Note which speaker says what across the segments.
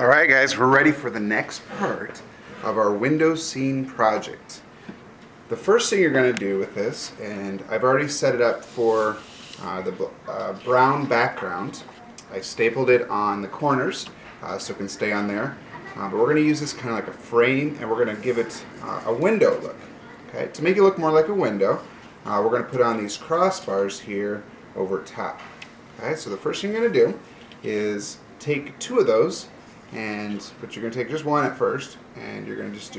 Speaker 1: Alright guys, we're ready for the next part of our window scene project. The first thing you're going to do with this, and I've already set it up for the brown background. I stapled it on the corners so it can stay on there. But we're going to use this kind of like a frame, and we're going to give it a window look. Okay, to make it look more like a window, we're going to put on these crossbars here over top. Okay, so the first thing you're going to do is take two of those, but you're going to take just one at first, and you're going to just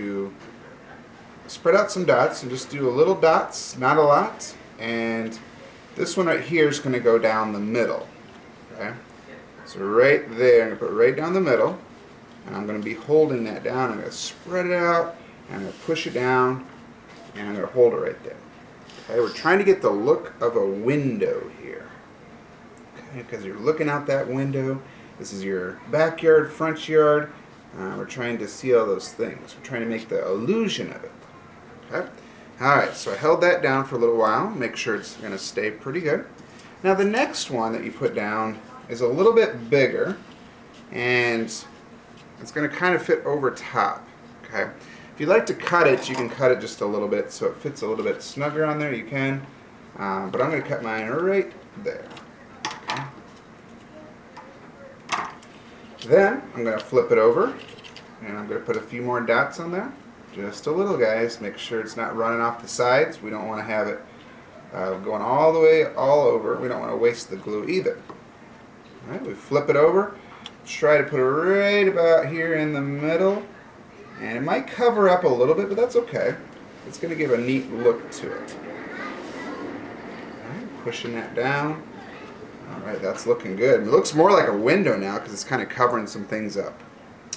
Speaker 1: spread out some dots and just do a little dots, not a lot. And this one right here is going to go down the middle. Okay, so right there, I'm going to put it right down the middle, and I'm going to be holding that down. I'm going to spread it out, and I'm going to push it down, and I'm going to hold it right there. Okay, we're trying to get the look of a window here. Okay, because you're looking out that window. This is your backyard, front yard. We're trying to see all those things. We're trying to make the illusion of it. Okay? Alright, so I held that down for a little while. Make sure it's going to stay pretty good. Now the next one that you put down is a little bit bigger, and it's going to kind of fit over top. Okay? If you'd like to cut it, you can cut it just a little bit so it fits a little bit snugger on there. You can. But I'm going to cut mine right there. Then I'm going to flip it over, and I'm going to put a few more dots on there. Just a little, guys. Make sure it's not running off the sides. We don't want to have it going all the way all over. We don't want to waste the glue either. Alright, we flip it over. Try to put it right about here in the middle. And it might cover up a little bit, but that's okay. It's going to give a neat look to it. Alright, pushing that down. Alright, that's looking good. It looks more like a window now because it's kind of covering some things up.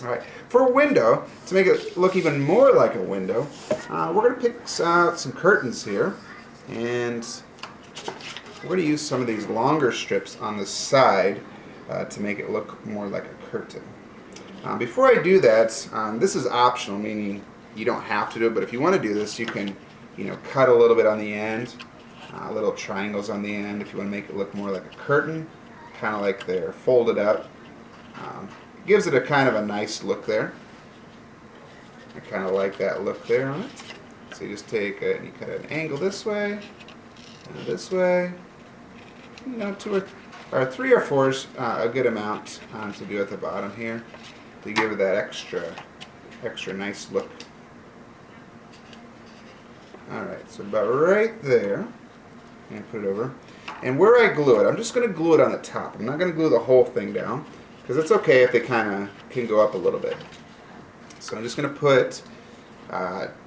Speaker 1: Alright, for a window, to make it look even more like a window, we're going to pick out some curtains here, and we're going to use some of these longer strips on the side to make it look more like a curtain. Before I do that, this is optional, meaning you don't have to do it, but if you want to do this, you can, cut a little bit on the end. Little triangles on the end if you want to make it look more like a curtain, kind of like they're folded up. It gives it a kind of a nice look there. I kind of like that look there on it. So you just take it and you cut an angle this way and this way. Three or four is a good amount to do at the bottom here to give it that extra nice look. Alright, so about right there. And put it over. And where I glue it, I'm just going to glue it on the top. I'm not going to glue the whole thing down because it's okay if they kind of can go up a little bit. So I'm just going to put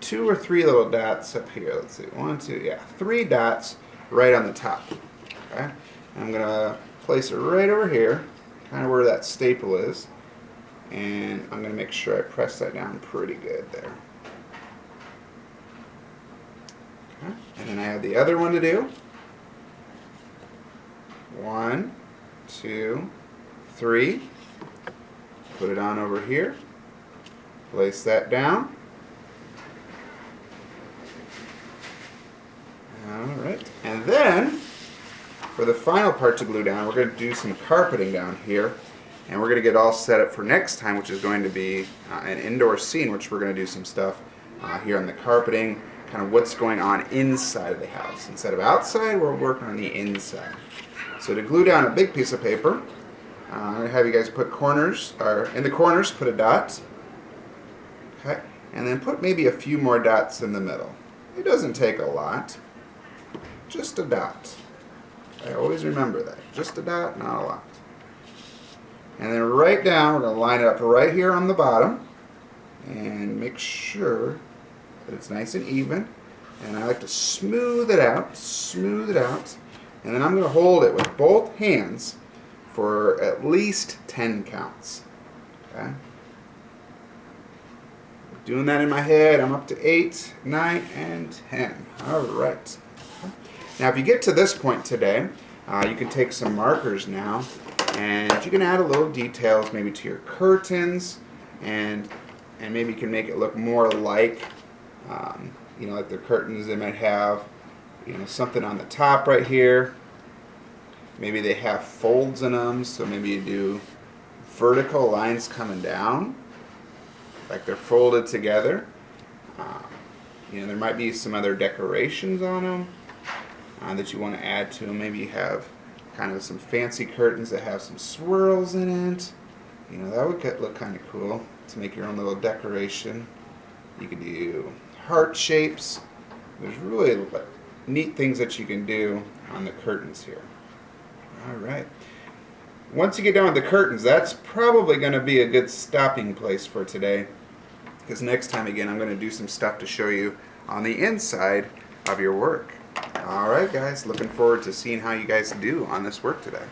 Speaker 1: 2 or 3 little dots up here. Let's see, 1, 2, yeah, 3 dots right on the top. Okay, and I'm going to place it right over here, kind of where that staple is, and I'm going to make sure I press that down pretty good there. Okay. And then I have the other one to do. 1, 2, 3. Put it on over here. Place that down. Alright. And then, for the final part to glue down, we're going to do some carpeting down here. And we're going to get all set up for next time, which is going to be an indoor scene, which we're going to do some stuff here on the carpeting, kind of what's going on inside of the house. Instead of outside, we're working on the inside. So to glue down a big piece of paper, I'm going to have you guys put in the corners, put a dot. Okay, and then put maybe a few more dots in the middle. It doesn't take a lot, just a dot. I always remember that, just a dot, not a lot. And then right down, we're going to line it up right here on the bottom, and make sure that it's nice and even. And I like to smooth it out, and then I'm going to hold it with both hands for at least 10 counts. Okay? Doing that in my head, I'm up to 8, 9, and 10. Alright. Now if you get to this point today, you can take some markers now, and you can add a little details maybe to your curtains, and maybe you can make it look more like, like the curtains they might have, something on the top right here. Maybe they have folds in them, so maybe you do vertical lines coming down, like they're folded together. There might be some other decorations on them that you want to add to them. Maybe you have kind of some fancy curtains that have some swirls in it. That would look kind of cool to make your own little decoration. You could do heart shapes. There's really neat things that you can do on the curtains here. All right. Once you get done with the curtains, that's probably going to be a good stopping place for today. Because next time, again, I'm going to do some stuff to show you on the inside of your work. All right, guys. Looking forward to seeing how you guys do on this work today.